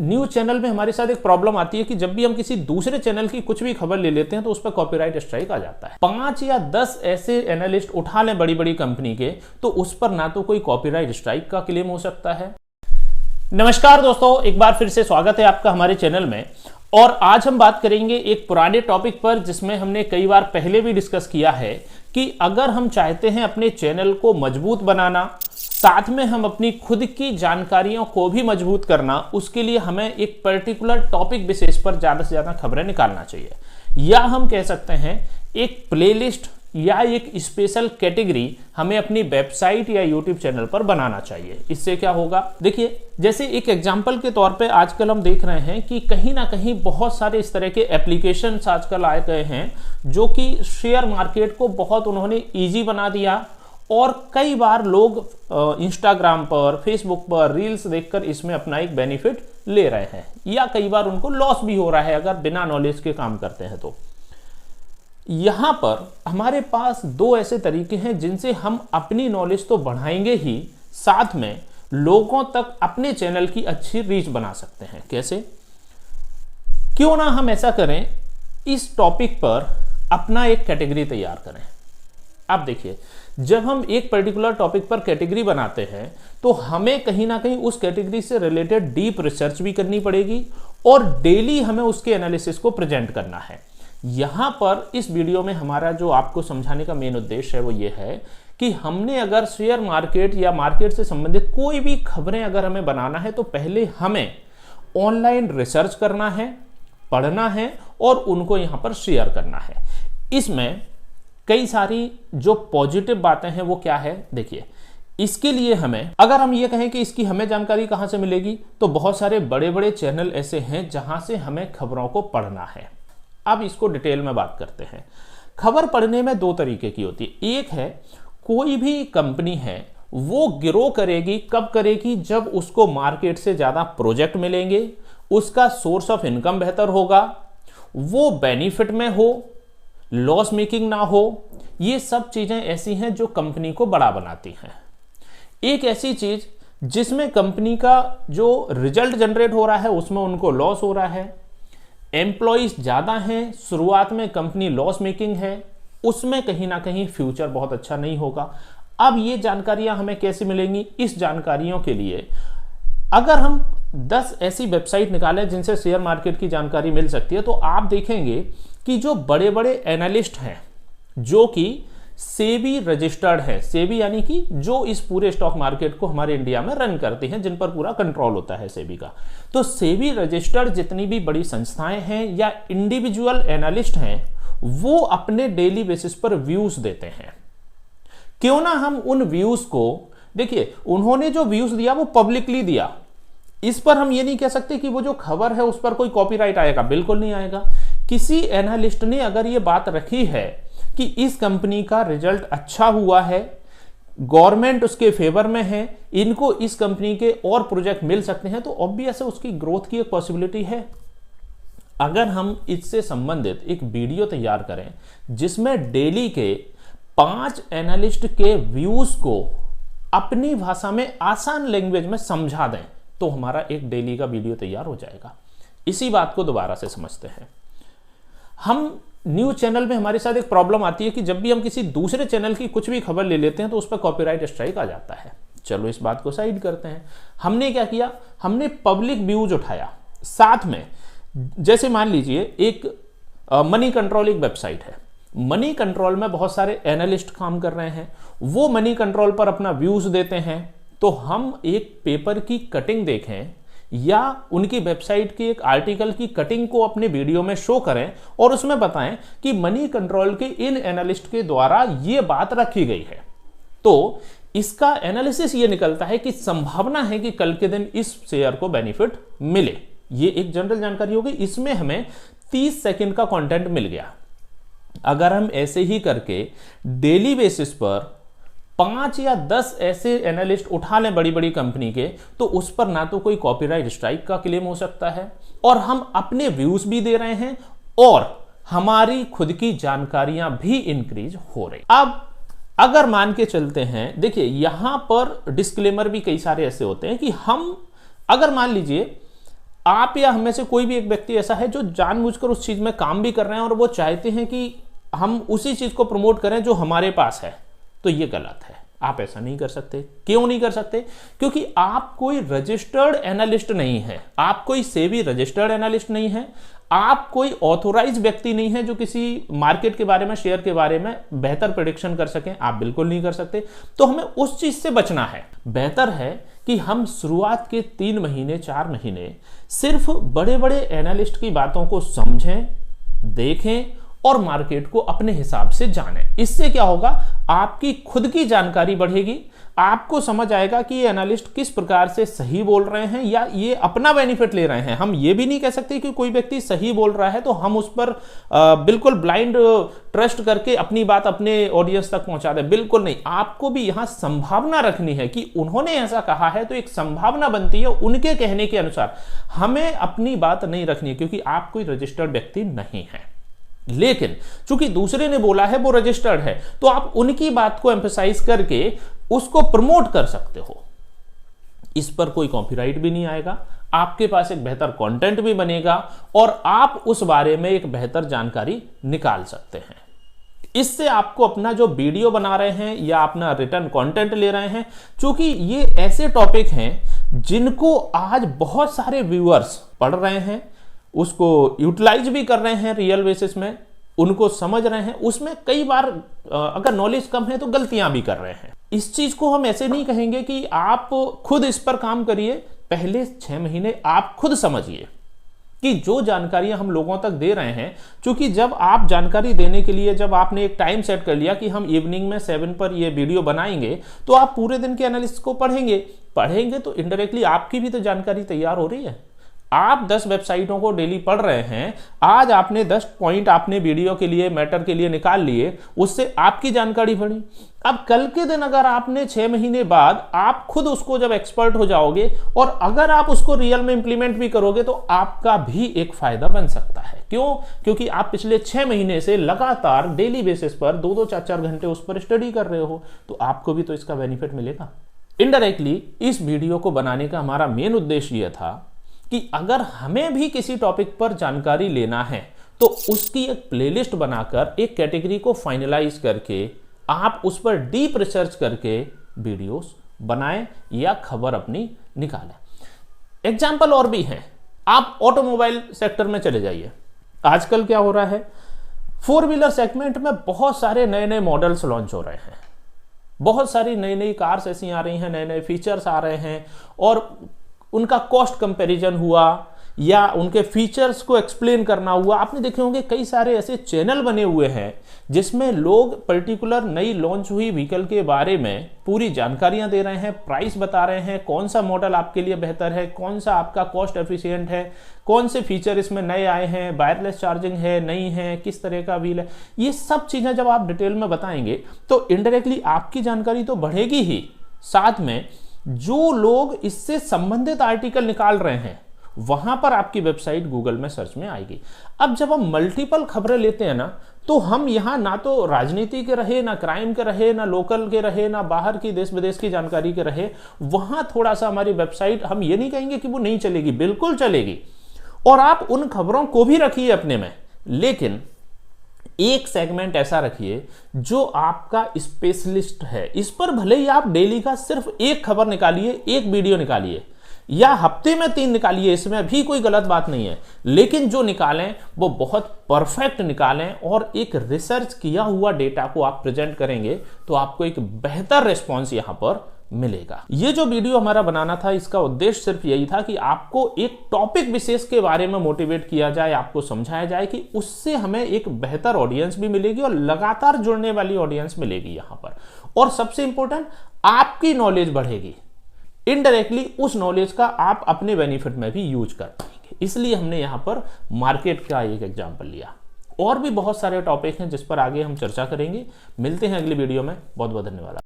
News channel में हमारे साथ एक प्रॉब्लम आती है कि जब भी हम किसी दूसरे चैनल की कुछ भी खबर ले लेते हैं तो उस पर कॉपीराइट स्ट्राइक आ जाता है। 5 या 10 ऐसे एनालिस्ट उठा लें बड़ी बड़ी कंपनी के, तो उस पर ना तो कोई कॉपीराइट स्ट्राइक का क्लेम हो सकता है। नमस्कार दोस्तों, एक बार फिर से स्वागत है आपका हमारे चैनल में। और आज हम बात करेंगे एक पुराने टॉपिक पर जिसमें हमने कई बार पहले भी डिस्कस किया है कि अगर हम चाहते हैं अपने चैनल को मजबूत बनाना, साथ में हम अपनी खुद की जानकारियों को भी मजबूत करना, उसके लिए हमें एक पर्टिकुलर टॉपिक विशेष पर ज़्यादा से ज़्यादा खबरें निकालना चाहिए, या हम कह सकते हैं एक प्लेलिस्ट या एक स्पेशल कैटेगरी हमें अपनी वेबसाइट या यूट्यूब चैनल पर बनाना चाहिए। इससे क्या होगा, देखिए जैसे एक एग्जांपल के तौर पे आजकल हम देख रहे हैं कि कहीं ना कहीं बहुत सारे इस तरह के एप्लीकेशंस आजकल आए गए हैं जो कि शेयर मार्केट को बहुत उन्होंने ईजी बना दिया। और कई बार लोग इंस्टाग्राम पर, फेसबुक पर रील्स देखकर इसमें अपना एक बेनिफिट ले रहे हैं, या कई बार उनको लॉस भी हो रहा है अगर बिना नॉलेज के काम करते हैं। तो यहां पर हमारे पास दो ऐसे तरीके हैं जिनसे हम अपनी नॉलेज तो बढ़ाएंगे ही, साथ में लोगों तक अपने चैनल की अच्छी रीच बना सकते हैं। कैसे? क्यों ना हम ऐसा करें, इस टॉपिक पर अपना एक कैटेगरी तैयार करें। अब देखिए, जब हम एक पर्टिकुलर टॉपिक पर कैटेगरी बनाते हैं तो हमें कहीं ना कहीं उस कैटेगरी से रिलेटेड डीप रिसर्च भी करनी पड़ेगी और डेली हमें उसके एनालिसिस को प्रेजेंट करना है। यहां पर इस वीडियो में हमारा जो आपको समझाने का मेन उद्देश्य है वो ये है कि हमने अगर शेयर मार्केट या मार्केट से संबंधित कोई भी खबरें अगर हमें बनाना है तो पहले हमें ऑनलाइन रिसर्च करना है, पढ़ना है और उनको यहां पर शेयर करना है। इसमें कई सारी जो पॉजिटिव बातें हैं वो क्या है, देखिए इसके लिए हमें, अगर हम ये कहें कि इसकी हमें जानकारी कहां से मिलेगी, तो बहुत सारे बड़े बड़े चैनल ऐसे हैं जहां से हमें खबरों को पढ़ना है। अब इसको डिटेल में बात करते हैं। खबर पढ़ने में दो तरीके की होती है। एक है, कोई भी कंपनी है वो ग्रो करेगी, कब करेगी, जब उसको मार्केट से ज्यादा प्रोजेक्ट मिलेंगे, उसका सोर्स ऑफ इनकम बेहतर होगा, वो बेनिफिट में हो, लॉस मेकिंग ना हो। ये सब चीजें ऐसी हैं जो कंपनी को बड़ा बनाती हैं। एक ऐसी चीज जिसमें कंपनी का जो रिजल्ट जनरेट हो रहा है उसमें उनको लॉस हो रहा है, एम्प्लॉइज ज्यादा हैं, शुरुआत में कंपनी लॉस मेकिंग है, उसमें कहीं ना कहीं फ्यूचर बहुत अच्छा नहीं होगा। अब ये जानकारियां हमें कैसे मिलेंगी? इस जानकारियों के लिए अगर हम 10 ऐसी वेबसाइट निकालें जिनसे शेयर मार्केट की जानकारी मिल सकती है, तो आप देखेंगे कि जो बड़े बड़े एनालिस्ट हैं जो कि सेबी रजिस्टर्ड है, सेबी यानी कि जो इस पूरे स्टॉक मार्केट को हमारे इंडिया में रन करते हैं, जिन पर पूरा कंट्रोल होता है सेबी का, तो सेबी रजिस्टर्ड जितनी भी बड़ी संस्थाएं हैं या इंडिविजुअल एनालिस्ट हैं वो अपने डेली बेसिस पर व्यूज देते हैं। क्यों ना हम उन व्यूज को, देखिए उन्होंने जो व्यूज दिया वो पब्लिकली दिया, इस पर हम ये नहीं कह सकते कि वो जो खबर है उस पर कोई कॉपीराइट आएगा, बिल्कुल नहीं आएगा। किसी एनालिस्ट ने अगर ये बात रखी है कि इस कंपनी का रिजल्ट अच्छा हुआ है, गवर्नमेंट उसके फेवर में है, इनको इस कंपनी के और प्रोजेक्ट मिल सकते हैं, तो ऑब्वियस है उसकी ग्रोथ की एक पॉसिबिलिटी है। अगर हम इससे संबंधित एक वीडियो तैयार करें जिसमें डेली के 5 एनालिस्ट के व्यूज को अपनी भाषा में आसान लैंग्वेज में समझा दें, तो हमारा एक डेली का वीडियो तैयार हो जाएगा। इसी बात को दोबारा से समझते हैं। हम न्यूज चैनल में हमारे साथ एक प्रॉब्लम आती है कि जब भी हम किसी दूसरे चैनल की कुछ भी खबर ले लेते हैं तो उस पर कॉपीराइट स्ट्राइक आ जाता है। चलो इस बात को साइड करते हैं। हमने क्या किया, हमने पब्लिक व्यूज उठाया, साथ में जैसे मान लीजिए एक मनी कंट्रोल एक वेबसाइट है, मनी कंट्रोल में बहुत सारे एनालिस्ट काम कर रहे हैं, वो मनी कंट्रोल पर अपना व्यूज देते हैं, तो हम एक पेपर की कटिंग देखें या उनकी वेबसाइट की एक आर्टिकल की कटिंग को अपने वीडियो में शो करें और उसमें बताएं कि मनी कंट्रोल के इन एनालिस्ट के द्वारा ये बात रखी गई है, तो इसका एनालिसिस ये निकलता है कि संभावना है कि कल के दिन इस शेयर को बेनिफिट मिले। ये एक जनरल जानकारी हो गई। इसमें हमें 30 सेकंड का कंटेंट मिल गया। अगर हम ऐसे ही करके डेली बेसिस पर 5 या 10 ऐसे एनालिस्ट उठा लें बड़ी बड़ी कंपनी के, तो उस पर ना तो कोई कॉपीराइट स्ट्राइक का क्लेम हो सकता है और हम अपने व्यूज भी दे रहे हैं और हमारी खुद की जानकारियां भी इंक्रीज हो रही। अब अगर मान के चलते हैं, देखिए यहां पर डिस्क्लेमर भी कई सारे ऐसे होते हैं कि हम अगर मान लीजिए आप या हम में से कोई भी एक व्यक्ति ऐसा है जो जानबूझकर उस चीज में काम भी कर रहे हैं और वो चाहते हैं कि हम उसी चीज को प्रमोट करें जो हमारे पास है, तो ये गलत है। आप ऐसा नहीं कर सकते। क्यों नहीं कर सकते? क्योंकि आप कोई रजिस्टर्ड एनालिस्ट नहीं है, आप कोई सेबी रजिस्टर्ड एनालिस्ट नहीं है, आप कोई ऑथोराइज व्यक्ति नहीं है जो किसी मार्केट के बारे में, शेयर के बारे में बेहतर प्रेडिक्शन कर सकें। आप बिल्कुल नहीं कर सकते। तो हमें उस चीज से बचना है। बेहतर है कि हम शुरुआत के 3 महीने 4 महीने सिर्फ बड़े बड़े एनालिस्ट की बातों को समझें, देखें और मार्केट को अपने हिसाब से जानें। इससे क्या होगा, आपकी खुद की जानकारी बढ़ेगी, आपको समझ आएगा कि ये एनालिस्ट किस प्रकार से सही बोल रहे हैं या ये अपना बेनिफिट ले रहे हैं। हम ये भी नहीं कह सकते कि कोई व्यक्ति सही बोल रहा है तो हम उस पर बिल्कुल ब्लाइंड ट्रस्ट करके अपनी बात अपने ऑडियंस तक पहुंचा दें। बिल्कुल नहीं। आपको भी यहां संभावना रखनी है कि उन्होंने ऐसा कहा है, तो एक संभावना बनती है उनके कहने के अनुसार। हमें अपनी बात नहीं रखनी है क्योंकि आप कोई रजिस्टर्ड व्यक्ति नहीं है। लेकिन चूंकि दूसरे ने बोला है, वो रजिस्टर्ड है, तो आप उनकी बात को एम्फसाइज करके उसको प्रमोट कर सकते हो। इस पर कोई कॉपीराइट भी नहीं आएगा, आपके पास एक बेहतर कंटेंट भी बनेगा और आप उस बारे में एक बेहतर जानकारी निकाल सकते हैं। इससे आपको अपना जो वीडियो बना रहे हैं या अपना रिटर्न कंटेंट ले रहे हैं, चूंकि ये ऐसे टॉपिक हैं जिनको आज बहुत सारे व्यूअर्स पढ़ रहे हैं, उसको यूटिलाइज भी कर रहे हैं रियल बेसिस में, उनको समझ रहे हैं, उसमें कई बार अगर नॉलेज कम है तो गलतियां भी कर रहे हैं। इस चीज को हम ऐसे नहीं कहेंगे कि आप खुद इस पर काम करिए। पहले 6 महीने आप खुद समझिए कि जो जानकारियां हम लोगों तक दे रहे हैं, क्योंकि जब आप जानकारी देने के लिए, जब आपने एक टाइम सेट कर लिया कि हम इवनिंग में 7 पर ये वीडियो बनाएंगे, तो आप पूरे दिन के एनालिसिस को पढ़ेंगे तो इनडायरेक्टली आपकी भी तो जानकारी तैयार हो रही है। आप 10 वेबसाइटों को डेली पढ़ रहे हैं, आज आपने 10 पॉइंट आपने वीडियो के लिए, मैटर के लिए निकाल लिए, उससे आपकी जानकारी बढ़ी। अब कल के दिन अगर आपने 6 महीने बाद आप खुद उसको जब एक्सपर्ट हो जाओगे और अगर आप उसको रियल में इंप्लीमेंट भी करोगे तो आपका भी एक फायदा बन सकता है। क्यों? क्योंकि आप पिछले 6 महीने से लगातार डेली बेसिस पर 2-2 4-4 घंटे उस पर स्टडी कर रहे हो, तो आपको भी तो इसका बेनिफिट मिलेगा। इनडायरेक्टली इस वीडियो को बनाने का हमारा मेन उद्देश्य यह था कि अगर हमें भी किसी टॉपिक पर जानकारी लेना है तो उसकी एक प्लेलिस्ट बनाकर एक कैटेगरी को फाइनलाइज करके आप उस पर डीप रिसर्च करके वीडियोस बनाएं या खबर अपनी निकालें। एग्जाम्पल और भी हैं। आप ऑटोमोबाइल सेक्टर में चले जाइए। आजकल क्या हो रहा है, 4 व्हीलर सेगमेंट में बहुत सारे नए नए मॉडल्स लॉन्च हो रहे हैं, बहुत सारी नई नई कार्स ऐसी आ रही हैं, नए नए फीचर्स आ रहे हैं और उनका कॉस्ट कंपैरिजन हुआ या उनके फीचर्स को एक्सप्लेन करना हुआ। आपने देखे होंगे कई सारे ऐसे चैनल बने हुए हैं जिसमें लोग पर्टिकुलर नई लॉन्च हुई व्हीकल के बारे में पूरी जानकारियां दे रहे हैं, प्राइस बता रहे हैं, कौन सा मॉडल आपके लिए बेहतर है, कौन सा आपका कॉस्ट एफिशिएंट है, कौन से फीचर इसमें नए आए हैं, वायरलेस चार्जिंग है, नहीं है, किस तरह का व्हील है। ये सब चीजें जब आप डिटेल में बताएंगे तो इनडायरेक्टली आपकी जानकारी तो बढ़ेगी ही, साथ में जो लोग इससे संबंधित आर्टिकल निकाल रहे हैं वहां पर आपकी वेबसाइट गूगल में सर्च में आएगी। अब जब हम मल्टीपल खबरें लेते हैं ना, तो हम यहां ना तो राजनीति के रहे, ना क्राइम के रहे, ना लोकल के रहे, ना बाहर की देश विदेश की जानकारी के रहे, वहां थोड़ा सा हमारी वेबसाइट, हम ये नहीं कहेंगे कि वो नहीं चलेगी, बिल्कुल चलेगी और आप उन खबरों को भी रखिए अपने में, लेकिन एक सेगमेंट ऐसा रखिए जो आपका स्पेशलिस्ट है। इस पर भले ही आप डेली का सिर्फ एक खबर निकालिए, एक वीडियो निकालिए या हफ्ते में 3 निकालिए, इसमें भी कोई गलत बात नहीं है, लेकिन जो निकालें वो बहुत परफेक्ट निकालें और एक रिसर्च किया हुआ डेटा को आप प्रेजेंट करेंगे तो आपको एक बेहतर रिस्पॉन्स यहां पर मिलेगा। ये जो वीडियो हमारा बनाना था, इसका उद्देश्य सिर्फ यही था कि आपको एक टॉपिक विशेष के बारे में मोटिवेट किया जाए, आपको समझाया जाए कि उससे हमें एक बेहतर ऑडियंस भी मिलेगी और लगातार जुड़ने वाली ऑडियंस मिलेगी यहां पर, और सबसे इंपॉर्टेंट आपकी नॉलेज बढ़ेगी। इनडायरेक्टली उस नॉलेज का आप अपने बेनिफिट में भी यूज कर पाएंगे। इसलिए हमने यहां पर मार्केट का एक एग्जाम्पल लिया। और भी बहुत सारे टॉपिक हैं जिस पर आगे हम चर्चा करेंगे। मिलते हैं अगली वीडियो में। बहुत बहुत धन्यवाद।